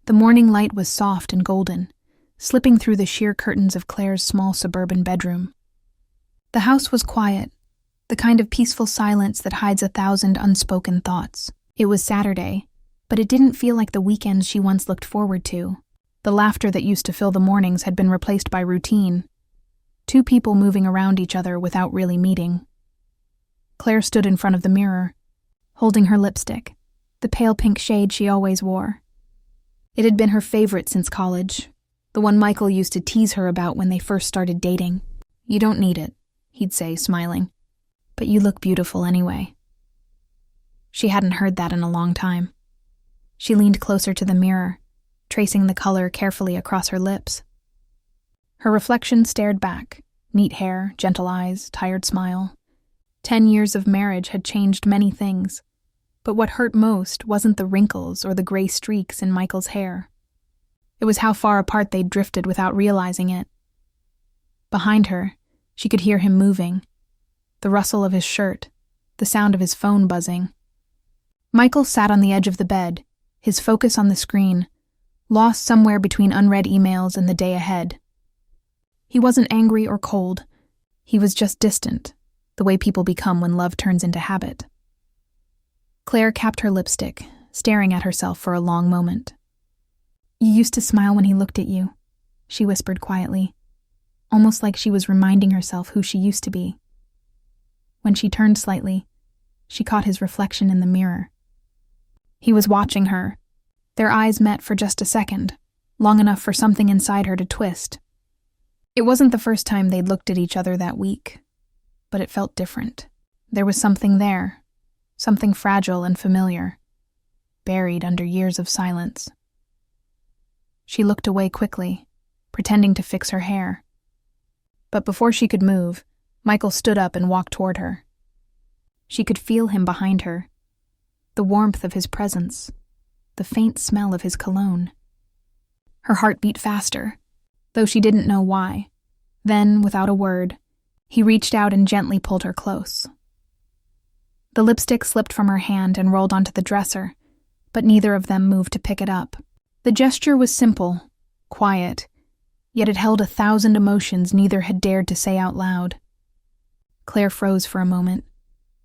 The morning light was soft and golden, slipping through the sheer curtains of Claire's small suburban bedroom. The house was quiet, the kind of peaceful silence that hides 1,000 unspoken thoughts. It was Saturday, but it didn't feel like the weekends she once looked forward to. The laughter that used to fill the mornings had been replaced by routine. Two people moving around each other without really meeting. Claire stood in front of the mirror, holding her lipstick, the pale pink shade she always wore. It had been her favorite since college, the one Michael used to tease her about when they first started dating. "You don't need it," he'd say, smiling. "But you look beautiful anyway." She hadn't heard that in a long time. She leaned closer to the mirror, tracing the color carefully across her lips. Her reflection stared back, neat hair, gentle eyes, tired smile. 10 years of marriage had changed many things, but what hurt most wasn't the wrinkles or the gray streaks in Michael's hair. It was how far apart they'd drifted without realizing it. Behind her, she could hear him moving, the rustle of his shirt, the sound of his phone buzzing. Michael sat on the edge of the bed, his focus on the screen, lost somewhere between unread emails and the day ahead. He wasn't angry or cold. He was just distant, the way people become when love turns into habit. Claire capped her lipstick, staring at herself for a long moment. "You used to smile when he looked at you," she whispered quietly, almost like she was reminding herself who she used to be. When she turned slightly, she caught his reflection in the mirror. He was watching her. Their eyes met for just a second, long enough for something inside her to twist. It wasn't the first time they'd looked at each other that week, but it felt different. There was something there, something fragile and familiar, buried under years of silence. She looked away quickly, pretending to fix her hair. But before she could move, Michael stood up and walked toward her. She could feel him behind her, the warmth of his presence, the faint smell of his cologne. Her heart beat faster, though she didn't know why. Then, without a word, he reached out and gently pulled her close. The lipstick slipped from her hand and rolled onto the dresser, but neither of them moved to pick it up. The gesture was simple, quiet, yet it held 1,000 emotions neither had dared to say out loud. Claire froze for a moment,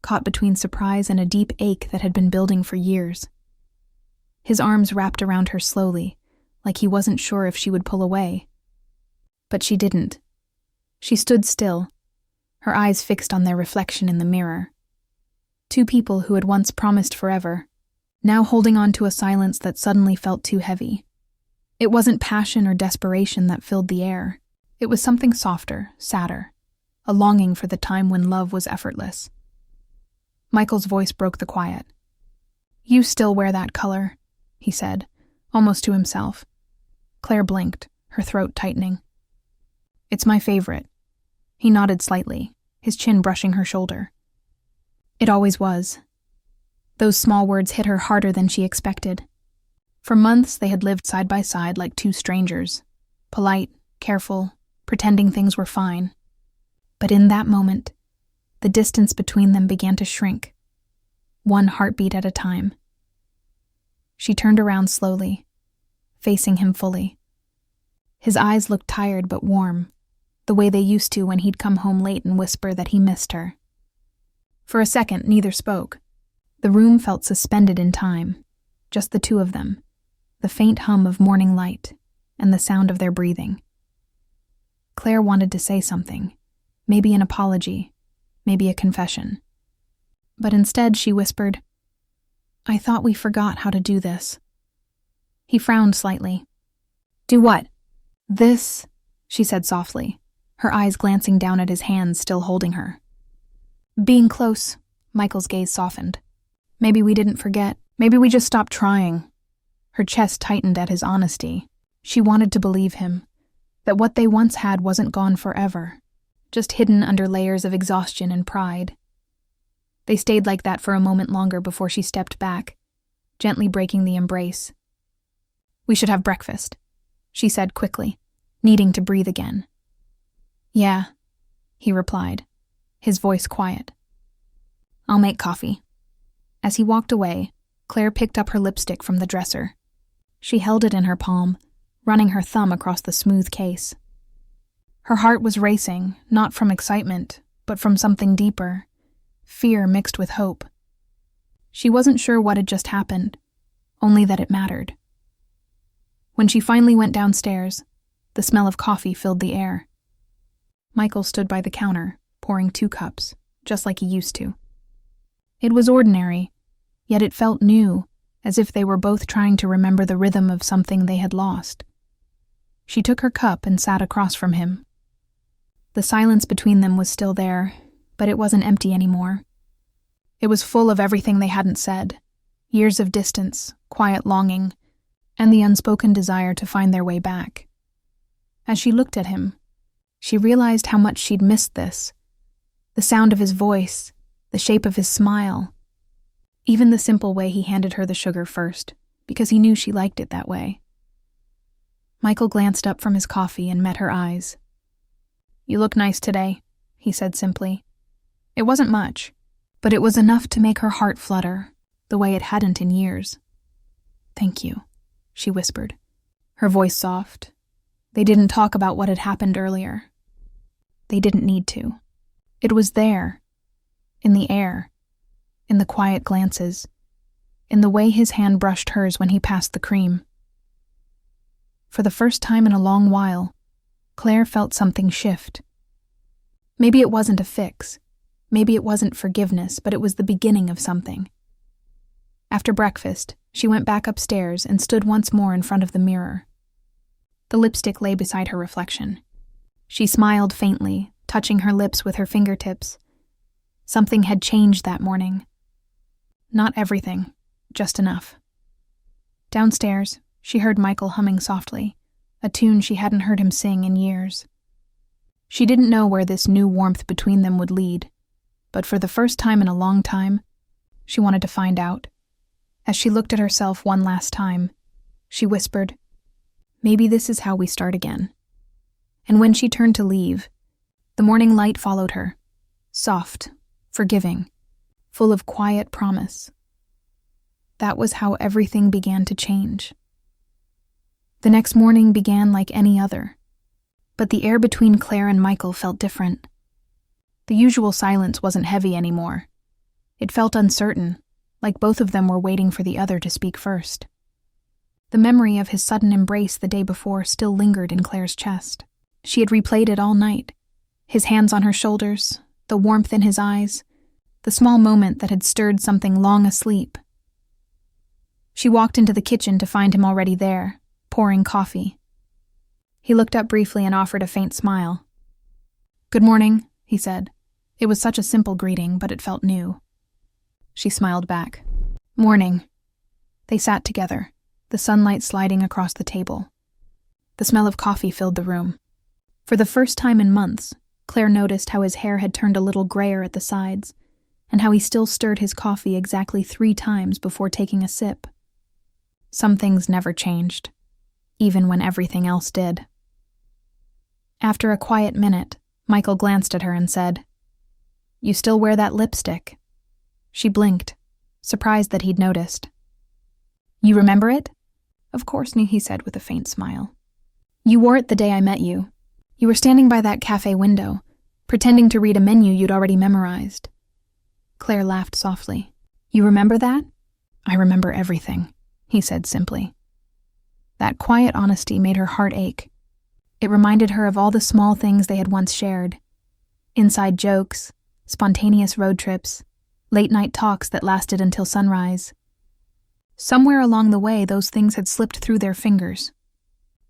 caught between surprise and a deep ache that had been building for years. His arms wrapped around her slowly, like he wasn't sure if she would pull away. But she didn't. She stood still, her eyes fixed on their reflection in the mirror. Two people who had once promised forever, now holding on to a silence that suddenly felt too heavy. It wasn't passion or desperation that filled the air. It was something softer, sadder, a longing for the time when love was effortless. Michael's voice broke the quiet. "You still wear that color," he said, almost to himself. Claire blinked, her throat tightening. "It's my favorite." He nodded slightly, his chin brushing her shoulder. "It always was." Those small words hit her harder than she expected. For months they had lived side by side like two strangers, polite, careful, pretending things were fine. But in that moment, the distance between them began to shrink, one heartbeat at a time. She turned around slowly, facing him fully. His eyes looked tired but warm, the way they used to when he'd come home late and whisper that he missed her. For a second, neither spoke. The room felt suspended in time, just the two of them, the faint hum of morning light, and the sound of their breathing. Claire wanted to say something, maybe an apology, maybe a confession. But instead she whispered, "I thought we forgot how to do this." He frowned slightly. "Do what?" "This," she said softly, her eyes glancing down at his hands still holding her. "Being close," Michael's gaze softened. "Maybe we didn't forget. Maybe we just stopped trying." Her chest tightened at his honesty. She wanted to believe him, that what they once had wasn't gone forever, just hidden under layers of exhaustion and pride. They stayed like that for a moment longer before she stepped back, gently breaking the embrace. "We should have breakfast," she said quickly, needing to breathe again. "Yeah," he replied, his voice quiet. "I'll make coffee." As he walked away, Claire picked up her lipstick from the dresser. She held it in her palm, running her thumb across the smooth case. Her heart was racing, not from excitement, but from something deeper, fear mixed with hope. She wasn't sure what had just happened, only that it mattered. When she finally went downstairs, the smell of coffee filled the air. Michael stood by the counter, pouring 2 cups, just like he used to. It was ordinary, yet it felt new, as if they were both trying to remember the rhythm of something they had lost. She took her cup and sat across from him. The silence between them was still there, but it wasn't empty anymore. It was full of everything they hadn't said, years of distance, quiet longing, and the unspoken desire to find their way back. As she looked at him, she realized how much she'd missed this. The sound of his voice, the shape of his smile, even the simple way he handed her the sugar first, because he knew she liked it that way. Michael glanced up from his coffee and met her eyes. "You look nice today," he said simply. It wasn't much, but it was enough to make her heart flutter, the way it hadn't in years. "Thank you," she whispered, her voice soft. They didn't talk about what had happened earlier. They didn't need to. It was there, in the air, in the quiet glances, in the way his hand brushed hers when he passed the cream. For the first time in a long while, Claire felt something shift. Maybe it wasn't a fix, maybe it wasn't forgiveness, but it was the beginning of something. After breakfast, she went back upstairs and stood once more in front of the mirror. The lipstick lay beside her reflection. She smiled faintly, touching her lips with her fingertips. Something had changed that morning. Not everything, just enough. Downstairs, she heard Michael humming softly, a tune she hadn't heard him sing in years. She didn't know where this new warmth between them would lead, but for the first time in a long time, she wanted to find out. As she looked at herself one last time, she whispered, "Maybe this is how we start again." And when she turned to leave, the morning light followed her, soft, forgiving, full of quiet promise. That was how everything began to change. The next morning began like any other, but the air between Claire and Michael felt different. The usual silence wasn't heavy anymore. It felt uncertain, like both of them were waiting for the other to speak first. The memory of his sudden embrace the day before still lingered in Claire's chest. She had replayed it all night. His hands on her shoulders, the warmth in his eyes, the small moment that had stirred something long asleep. She walked into the kitchen to find him already there, pouring coffee. He looked up briefly and offered a faint smile. "Good morning," he said. It was such a simple greeting, but it felt new. She smiled back. "Morning." They sat together, the sunlight sliding across the table. The smell of coffee filled the room. For the first time in months, Claire noticed how his hair had turned a little grayer at the sides, and how he still stirred his coffee exactly 3 times before taking a sip. Some things never changed, even when everything else did. After a quiet minute, Michael glanced at her and said, "You still wear that lipstick?" She blinked, surprised that he'd noticed. "You remember it?" "Of course," he said with a faint smile. "You wore it the day I met you. You were standing by that cafe window, pretending to read a menu you'd already memorized." Claire laughed softly. "You remember that?" "I remember everything," he said simply. That quiet honesty made her heart ache. It reminded her of all the small things they had once shared. Inside jokes, spontaneous road trips, late-night talks that lasted until sunrise. Somewhere along the way, those things had slipped through their fingers.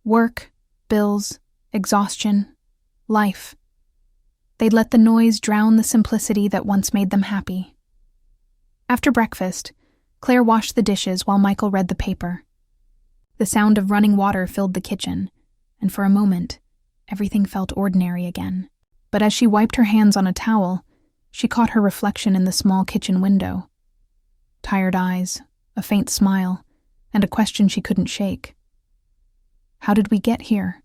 Work, bills, exhaustion, life. They'd let the noise drown the simplicity that once made them happy. After breakfast, Claire washed the dishes while Michael read the paper. The sound of running water filled the kitchen, and for a moment, everything felt ordinary again. But as she wiped her hands on a towel, she caught her reflection in the small kitchen window. Tired eyes, a faint smile, and a question she couldn't shake. How did we get here?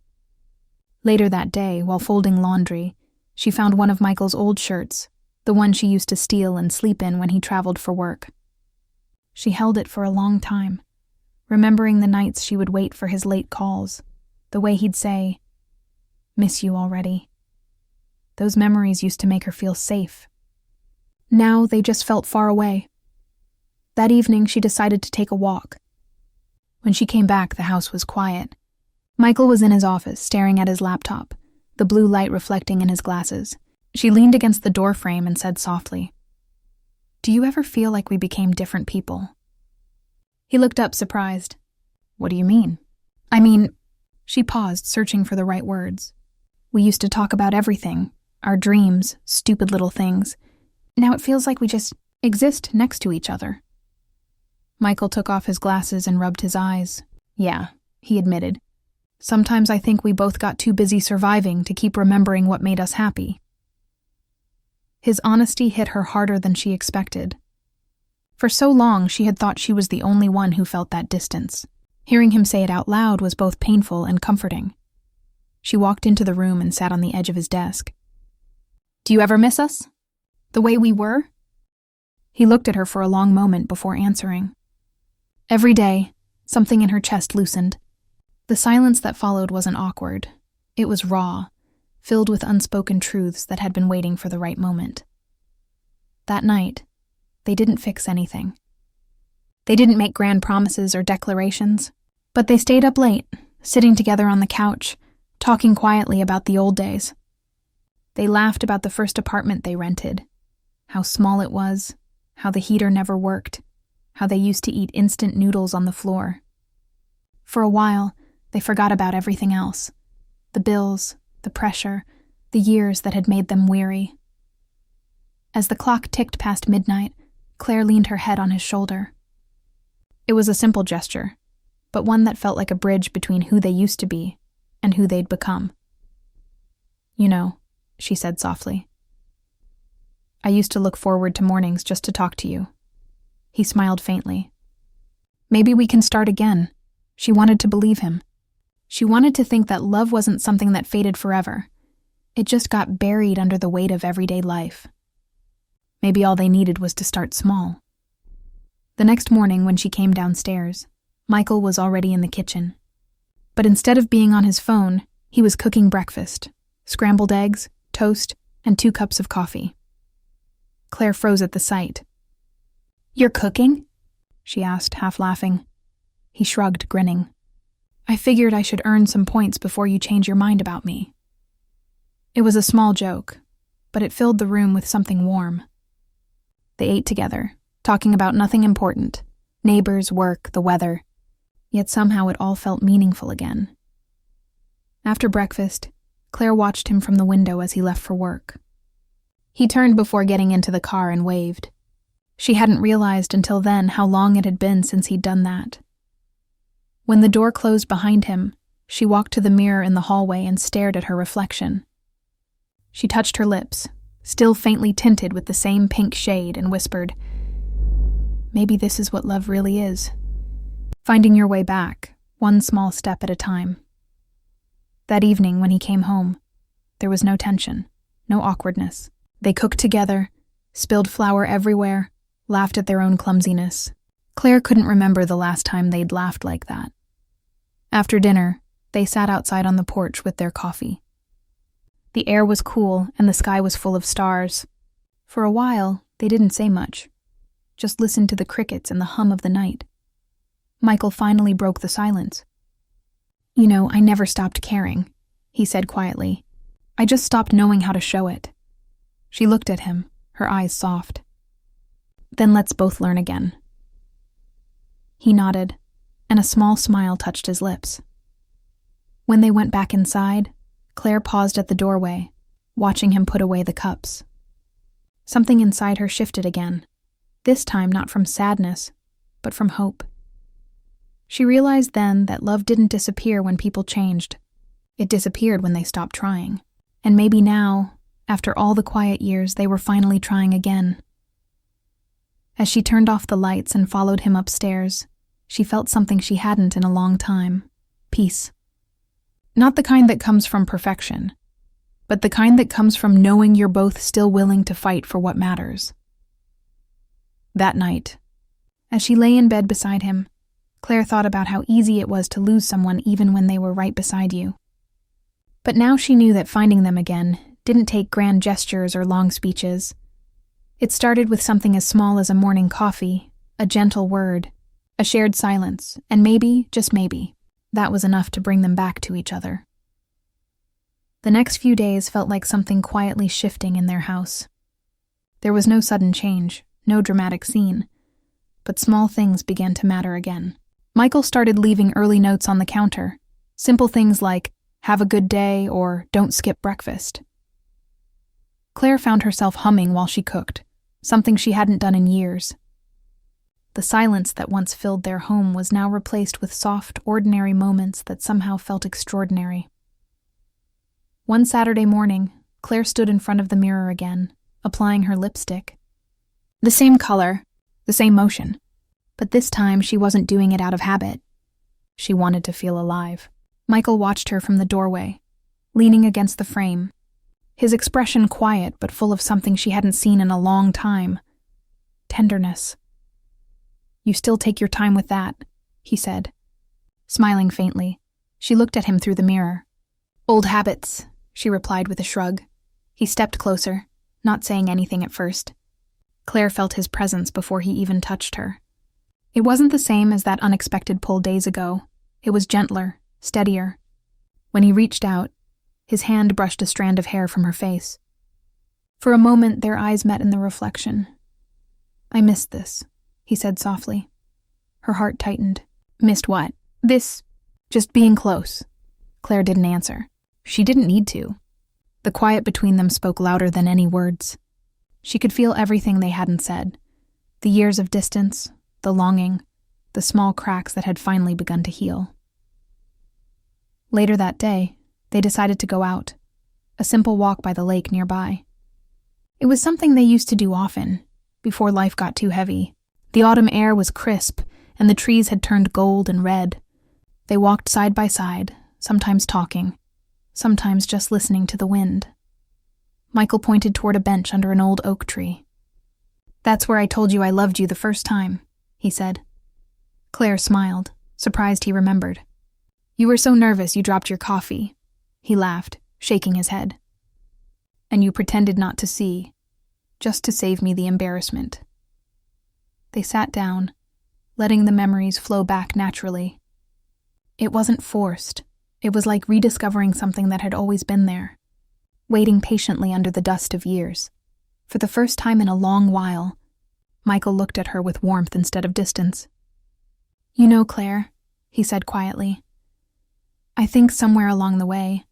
Later that day, while folding laundry, she found one of Michael's old shirts, the one she used to steal and sleep in when he traveled for work. She held it for a long time, remembering the nights she would wait for his late calls, the way he'd say, "Miss you already." Those memories used to make her feel safe. Now they just felt far away. That evening, she decided to take a walk. When she came back, the house was quiet. Michael was in his office, staring at his laptop, the blue light reflecting in his glasses. She leaned against the doorframe and said softly, "Do you ever feel like we became different people?" He looked up, surprised. "What do you mean?" "I mean," she paused, searching for the right words. "We used to talk about everything, our dreams, stupid little things. Now it feels like we just exist next to each other." Michael took off his glasses and rubbed his eyes. "Yeah," he admitted. "Sometimes I think we both got too busy surviving to keep remembering what made us happy." His honesty hit her harder than she expected. For so long, she had thought she was the only one who felt that distance. Hearing him say it out loud was both painful and comforting. She walked into the room and sat on the edge of his desk. "Do you ever miss us? The way we were?" He looked at her for a long moment before answering. Every day, something in her chest loosened. The silence that followed wasn't awkward. It was raw, filled with unspoken truths that had been waiting for the right moment. That night, they didn't fix anything. They didn't make grand promises or declarations, but they stayed up late, sitting together on the couch, talking quietly about the old days. They laughed about the first apartment they rented, how small it was, how the heater never worked, how they used to eat instant noodles on the floor. For a while, they forgot about everything else, the bills, the pressure, the years that had made them weary. As the clock ticked past midnight, Claire leaned her head on his shoulder. It was a simple gesture, but one that felt like a bridge between who they used to be and who they'd become. "You know," she said softly, "I used to look forward to mornings just to talk to you." He smiled faintly. "Maybe we can start again." She wanted to believe him. She wanted to think that love wasn't something that faded forever. It just got buried under the weight of everyday life. Maybe all they needed was to start small. The next morning, when she came downstairs, Michael was already in the kitchen. But instead of being on his phone, he was cooking breakfast: scrambled eggs, toast, and 2 cups of coffee. Claire froze at the sight. "You're cooking?" she asked, half laughing. He shrugged, grinning. "I figured I should earn some points before you change your mind about me." It was a small joke, but it filled the room with something warm. They ate together, talking about nothing important: neighbors, work, the weather. Yet somehow it all felt meaningful again. After breakfast, Claire watched him from the window as he left for work. He turned before getting into the car and waved. She hadn't realized until then how long it had been since he'd done that. When the door closed behind him, she walked to the mirror in the hallway and stared at her reflection. She touched her lips, still faintly tinted with the same pink shade, and whispered, "Maybe this is what love really is. Finding your way back, one small step at a time." That evening, when he came home, there was no tension, no awkwardness. They cooked together, spilled flour everywhere, laughed at their own clumsiness. Claire couldn't remember the last time they'd laughed like that. After dinner, they sat outside on the porch with their coffee. The air was cool and the sky was full of stars. For a while, they didn't say much, just listened to the crickets and the hum of the night. Michael finally broke the silence. "You know, I never stopped caring," he said quietly. "I just stopped knowing how to show it." She looked at him, her eyes soft. "Then let's both learn again." He nodded, and a small smile touched his lips. When they went back inside, Claire paused at the doorway, watching him put away the cups. Something inside her shifted again, this time not from sadness, but from hope. She realized then that love didn't disappear when people changed. It disappeared when they stopped trying. And maybe now, after all the quiet years, they were finally trying again. As she turned off the lights and followed him upstairs, she felt something she hadn't in a long time: peace. Not the kind that comes from perfection, but the kind that comes from knowing you're both still willing to fight for what matters. That night, as she lay in bed beside him, Claire thought about how easy it was to lose someone even when they were right beside you. But now she knew that finding them again didn't take grand gestures or long speeches. It started with something as small as a morning coffee, a gentle word, a shared silence, and maybe, just maybe, that was enough to bring them back to each other. The next few days felt like something quietly shifting in their house. There was no sudden change, no dramatic scene, but small things began to matter again. Michael started leaving early notes on the counter, simple things like, "Have a good day," or "Don't skip breakfast." Claire found herself humming while she cooked, something she hadn't done in years. The silence that once filled their home was now replaced with soft, ordinary moments that somehow felt extraordinary. One Saturday morning, Claire stood in front of the mirror again, applying her lipstick. The same color, the same motion, but this time she wasn't doing it out of habit. She wanted to feel alive. Michael watched her from the doorway, leaning against the frame, his expression quiet but full of something she hadn't seen in a long time. Tenderness. "You still take your time with that," he said. Smiling faintly, she looked at him through the mirror. "Old habits," she replied with a shrug. He stepped closer, not saying anything at first. Claire felt his presence before he even touched her. It wasn't the same as that unexpected pull days ago. It was gentler, steadier. When he reached out, his hand brushed a strand of hair from her face. For a moment, their eyes met in the reflection. "I missed this," he said softly. Her heart tightened. "Missed what?" "This. Just being close." Claire didn't answer. She didn't need to. The quiet between them spoke louder than any words. She could feel everything they hadn't said. The years of distance, the longing, the small cracks that had finally begun to heal. Later that day, they decided to go out, a simple walk by the lake nearby. It was something they used to do often, before life got too heavy. The autumn air was crisp, and the trees had turned gold and red. They walked side by side, sometimes talking, sometimes just listening to the wind. Michael pointed toward a bench under an old oak tree. "That's where I told you I loved you the first time," he said. Claire smiled, surprised he remembered. "You were so nervous you dropped your coffee," he laughed, shaking his head. "And you pretended not to see, just to save me the embarrassment." They sat down, letting the memories flow back naturally. It wasn't forced. It was like rediscovering something that had always been there, waiting patiently under the dust of years. For the first time in a long while, Michael looked at her with warmth instead of distance. "You know, Claire," he said quietly, "I think somewhere along the way,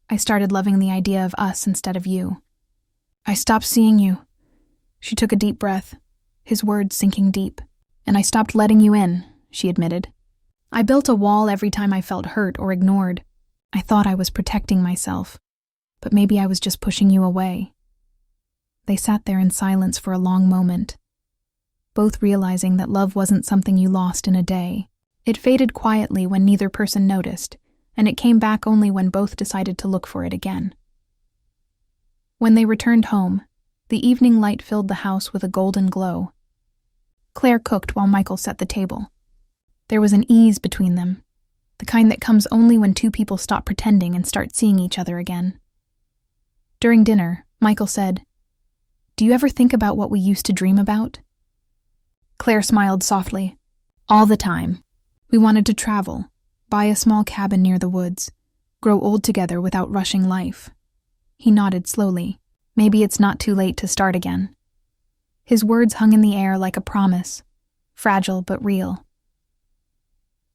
I started loving the idea of us instead of you. I stopped seeing you." She took a deep breath, his words sinking deep. "And I stopped letting you in," she admitted. "I built a wall every time I felt hurt or ignored. I thought I was protecting myself, but maybe I was just pushing you away." They sat there in silence for a long moment, both realizing that love wasn't something you lost in a day. It faded quietly when neither person noticed, and it came back only when both decided to look for it again. When they returned home, the evening light filled the house with a golden glow. Claire cooked while Michael set the table. There was an ease between them, the kind that comes only when two people stop pretending and start seeing each other again. During dinner, Michael said, "Do you ever think about what we used to dream about?" Claire smiled softly. "All the time. We wanted to travel, buy a small cabin near the woods, grow old together without rushing life." He nodded slowly. "Maybe it's not too late to start again." His words hung in the air like a promise, fragile but real.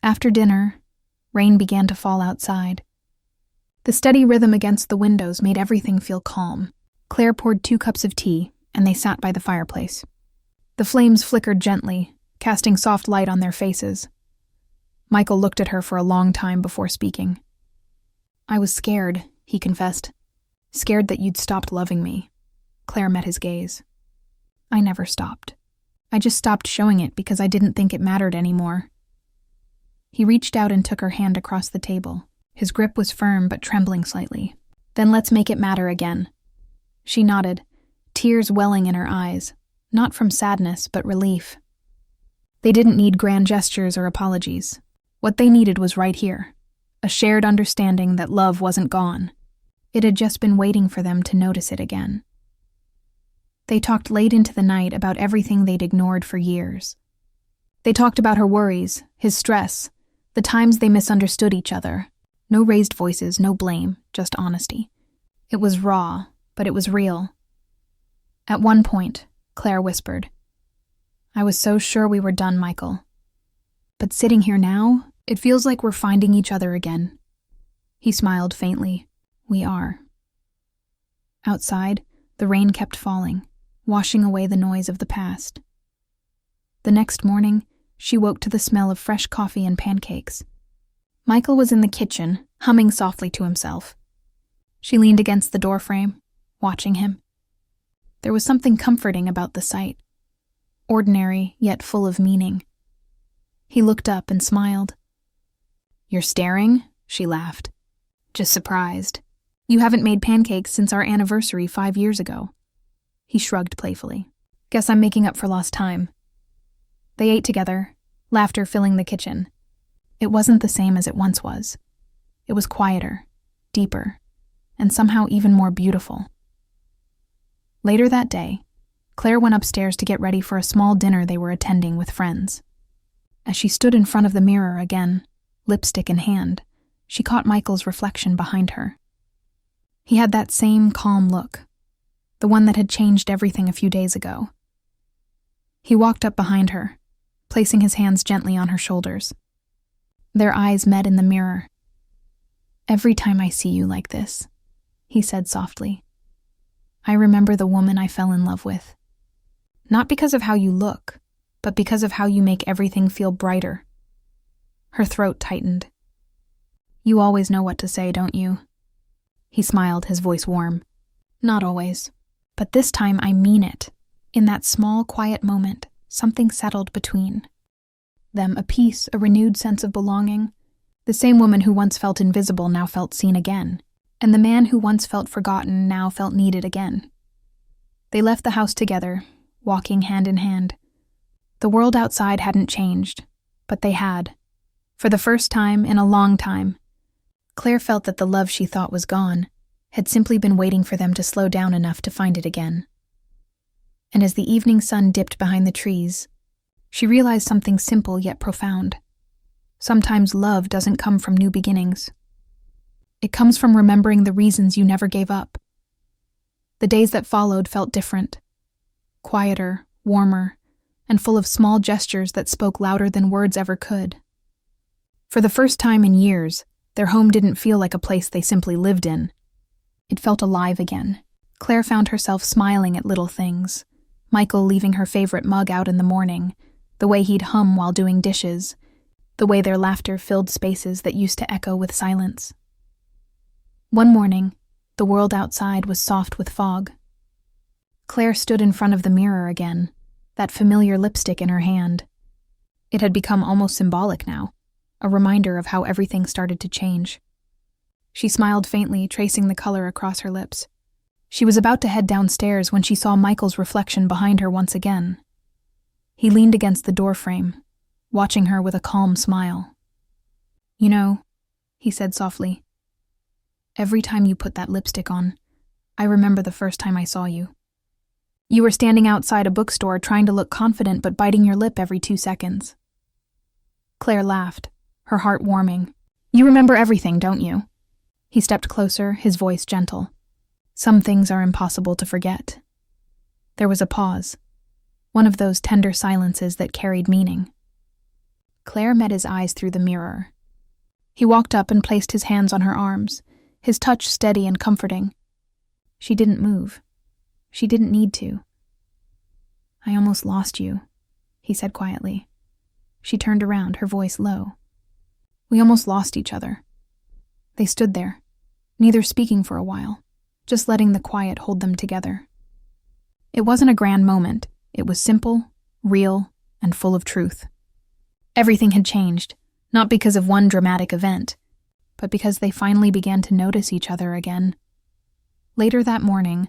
After dinner, rain began to fall outside. The steady rhythm against the windows made everything feel calm. Claire poured 2 cups of tea, and they sat by the fireplace. The flames flickered gently, casting soft light on their faces. Michael looked at her for a long time before speaking. "I was scared," he confessed. "Scared that you'd stopped loving me." Claire met his gaze. "I never stopped. I just stopped showing it because I didn't think it mattered anymore." He reached out and took her hand across the table. His grip was firm but trembling slightly. "Then let's make it matter again." She nodded, tears welling in her eyes, not from sadness but relief. They didn't need grand gestures or apologies. What they needed was right here, a shared understanding that love wasn't gone. It had just been waiting for them to notice it again. They talked late into the night about everything they'd ignored for years. They talked about her worries, his stress, the times they misunderstood each other. No raised voices, no blame, just honesty. It was raw, but it was real. At one point, Claire whispered, "I was so sure we were done, Michael. But sitting here now, it feels like we're finding each other again." He smiled faintly. "We are." Outside, the rain kept falling, washing away the noise of the past. The next morning, she woke to the smell of fresh coffee and pancakes. Michael was in the kitchen, humming softly to himself. She leaned against the doorframe, watching him. There was something comforting about the sight, ordinary yet full of meaning. He looked up and smiled. "You're staring?" she laughed. "Just surprised. You haven't made pancakes since our anniversary 5 years ago." He shrugged playfully. "Guess I'm making up for lost time." They ate together, laughter filling the kitchen. It wasn't the same as it once was. It was quieter, deeper, and somehow even more beautiful. Later that day, Claire went upstairs to get ready for a small dinner they were attending with friends. As she stood in front of the mirror again, lipstick in hand, she caught Michael's reflection behind her. He had that same calm look, the one that had changed everything a few days ago. He walked up behind her, placing his hands gently on her shoulders. Their eyes met in the mirror. "Every time I see you like this," he said softly, "I remember the woman I fell in love with. Not because of how you look, but because of how you make everything feel brighter." Her throat tightened. "You always know what to say, don't you?" He smiled, his voice warm. "Not always, but this time I mean it." In that small, quiet moment, something settled between them, a peace, a renewed sense of belonging. The same woman who once felt invisible now felt seen again, and the man who once felt forgotten now felt needed again. They left the house together, walking hand in hand. The world outside hadn't changed, but they had. For the first time in a long time, Claire felt that the love she thought was gone had simply been waiting for them to slow down enough to find it again. And as the evening sun dipped behind the trees, she realized something simple yet profound. Sometimes love doesn't come from new beginnings. It comes from remembering the reasons you never gave up. The days that followed felt different, quieter, warmer, and full of small gestures that spoke louder than words ever could. For the first time in years, their home didn't feel like a place they simply lived in. It felt alive again. Claire found herself smiling at little things. Michael leaving her favorite mug out in the morning, the way he'd hum while doing dishes, the way their laughter filled spaces that used to echo with silence. One morning, the world outside was soft with fog. Claire stood in front of the mirror again, that familiar lipstick in her hand. It had become almost symbolic now, a reminder of how everything started to change. She smiled faintly, tracing the color across her lips. She was about to head downstairs when she saw Michael's reflection behind her once again. He leaned against the doorframe, watching her with a calm smile. "You know," he said softly, "every time you put that lipstick on, I remember the first time I saw you. You were standing outside a bookstore trying to look confident but biting your lip every 2 seconds." Claire laughed, her heart warming. "You remember everything, don't you?" He stepped closer, his voice gentle. "Some things are impossible to forget." There was a pause, one of those tender silences that carried meaning. Claire met his eyes through the mirror. He walked up and placed his hands on her arms, his touch steady and comforting. She didn't move. She didn't need to. "I almost lost you," he said quietly. She turned around, her voice low. "We almost lost each other." They stood there, neither speaking for a while, just letting the quiet hold them together. It wasn't a grand moment. It was simple, real, and full of truth. Everything had changed, not because of one dramatic event, but because they finally began to notice each other again. Later that morning,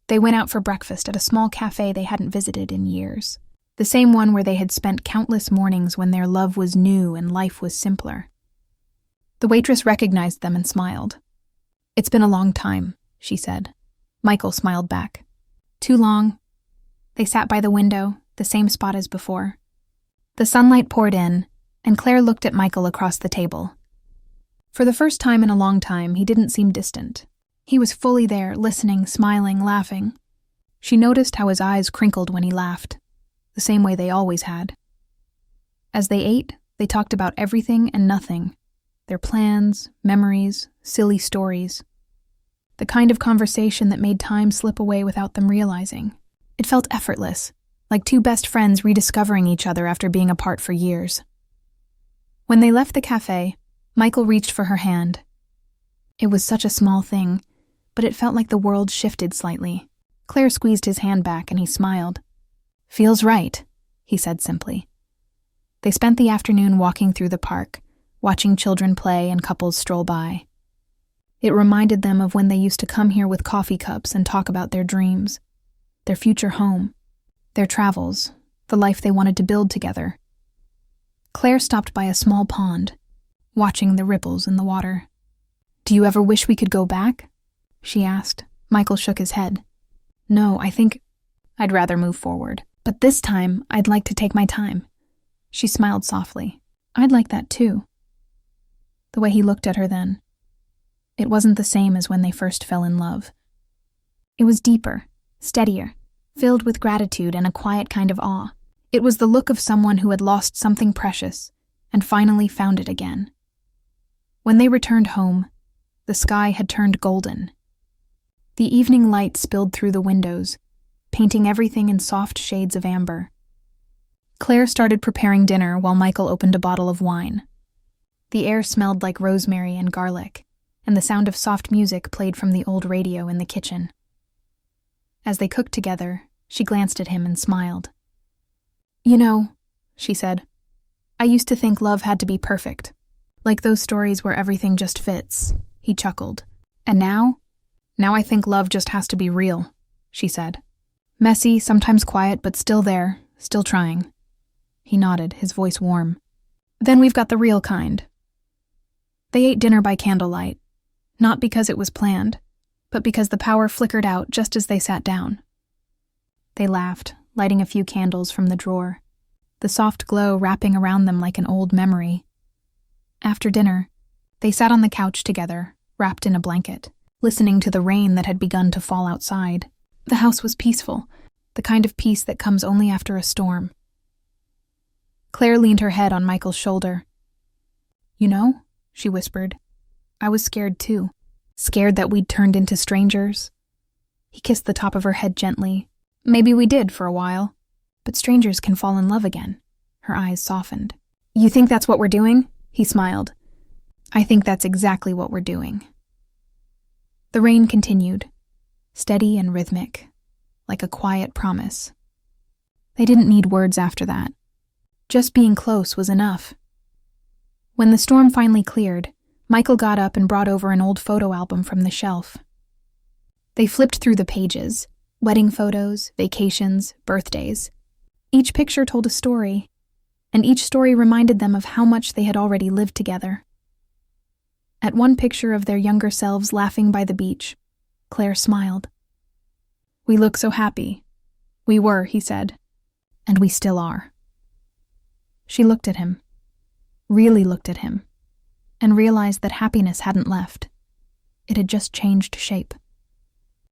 they went out for breakfast at a small cafe they hadn't visited in years. The same one where they had spent countless mornings when their love was new and life was simpler. The waitress recognized them and smiled. "It's been a long time," she said. Michael smiled back. "Too long." They sat by the window, the same spot as before. The sunlight poured in, and Claire looked at Michael across the table. For the first time in a long time, he didn't seem distant. He was fully there, listening, smiling, laughing. She noticed how his eyes crinkled when he laughed, the same way they always had. As they ate, they talked about everything and nothing. Their plans, memories, silly stories. The kind of conversation that made time slip away without them realizing. It felt effortless, like two best friends rediscovering each other after being apart for years. When they left the cafe, Michael reached for her hand. It was such a small thing, but it felt like the world shifted slightly. Claire squeezed his hand back and he smiled. "Feels right," he said simply. They spent the afternoon walking through the park, watching children play and couples stroll by. It reminded them of when they used to come here with coffee cups and talk about their dreams, their future home, their travels, the life they wanted to build together. Claire stopped by a small pond, watching the ripples in the water. "Do you ever wish we could go back?" she asked. Michael shook his head. "No, I think I'd rather move forward. But this time, I'd like to take my time." She smiled softly. "I'd like that too." The way he looked at her then. It wasn't the same as when they first fell in love. It was deeper, steadier, filled with gratitude and a quiet kind of awe. It was the look of someone who had lost something precious and finally found it again. When they returned home, the sky had turned golden. The evening light spilled through the windows, painting everything in soft shades of amber. Claire started preparing dinner while Michael opened a bottle of wine. The air smelled like rosemary and garlic, and the sound of soft music played from the old radio in the kitchen. As they cooked together, she glanced at him and smiled. "You know," she said, "I used to think love had to be perfect, like those stories where everything just fits." He chuckled. "And now I think love just has to be real," she said. "Messy, sometimes quiet, but still there, still trying." He nodded, his voice warm. "Then we've got the real kind." They ate dinner by candlelight, not because it was planned, but because the power flickered out just as they sat down. They laughed, lighting a few candles from the drawer, the soft glow wrapping around them like an old memory. After dinner, they sat on the couch together, wrapped in a blanket, listening to the rain that had begun to fall outside. The house was peaceful, the kind of peace that comes only after a storm. Claire leaned her head on Michael's shoulder. "You know," she whispered, "I was scared too. Scared that we'd turned into strangers." He kissed the top of her head gently. "Maybe we did for a while, but strangers can fall in love again." Her eyes softened. "You think that's what we're doing?" He smiled. "I think that's exactly what we're doing." The rain continued, steady and rhythmic, like a quiet promise. They didn't need words after that. Just being close was enough. When the storm finally cleared, Michael got up and brought over an old photo album from the shelf. They flipped through the pages, wedding photos, vacations, birthdays. Each picture told a story, and each story reminded them of how much they had already lived together. At one picture of their younger selves laughing by the beach, Claire smiled. "We look so happy." "We were," he said, "and we still are." She looked at him, really looked at him, and realized that happiness hadn't left. It had just changed shape.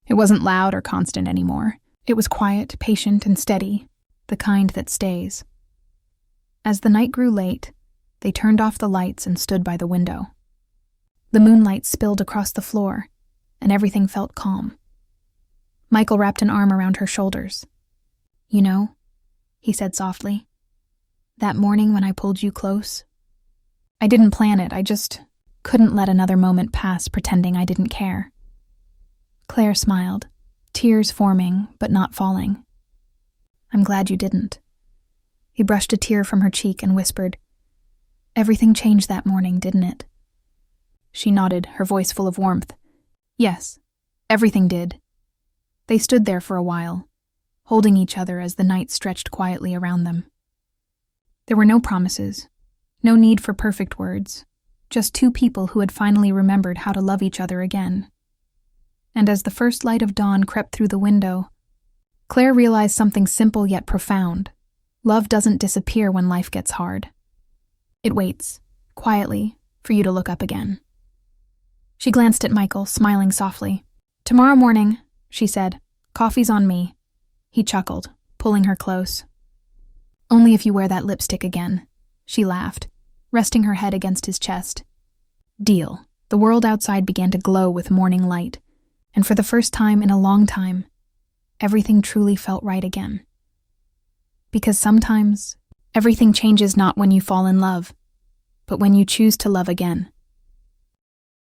It wasn't loud or constant anymore. It was quiet, patient, and steady, the kind that stays. As the night grew late, they turned off the lights and stood by the window. The moonlight spilled across the floor, and everything felt calm. Michael wrapped an arm around her shoulders. "You know," he said softly, "that morning when I pulled you close, I didn't plan it, I just couldn't let another moment pass pretending I didn't care." Claire smiled, tears forming but not falling. "I'm glad you didn't." He brushed a tear from her cheek and whispered, "Everything changed that morning, didn't it?" She nodded, her voice full of warmth. "Yes, everything did." They stood there for a while, holding each other as the night stretched quietly around them. There were no promises, no need for perfect words, just two people who had finally remembered how to love each other again. And as the first light of dawn crept through the window, Claire realized something simple yet profound. Love doesn't disappear when life gets hard. It waits, quietly, for you to look up again. She glanced at Michael, smiling softly. "Tomorrow morning," she said, "coffee's on me." He chuckled, pulling her close. "Only if you wear that lipstick again," she laughed, resting her head against his chest. Deal. The world outside began to glow with morning light, and for the first time in a long time, everything truly felt right again. Because sometimes, everything changes not when you fall in love, but when you choose to love again.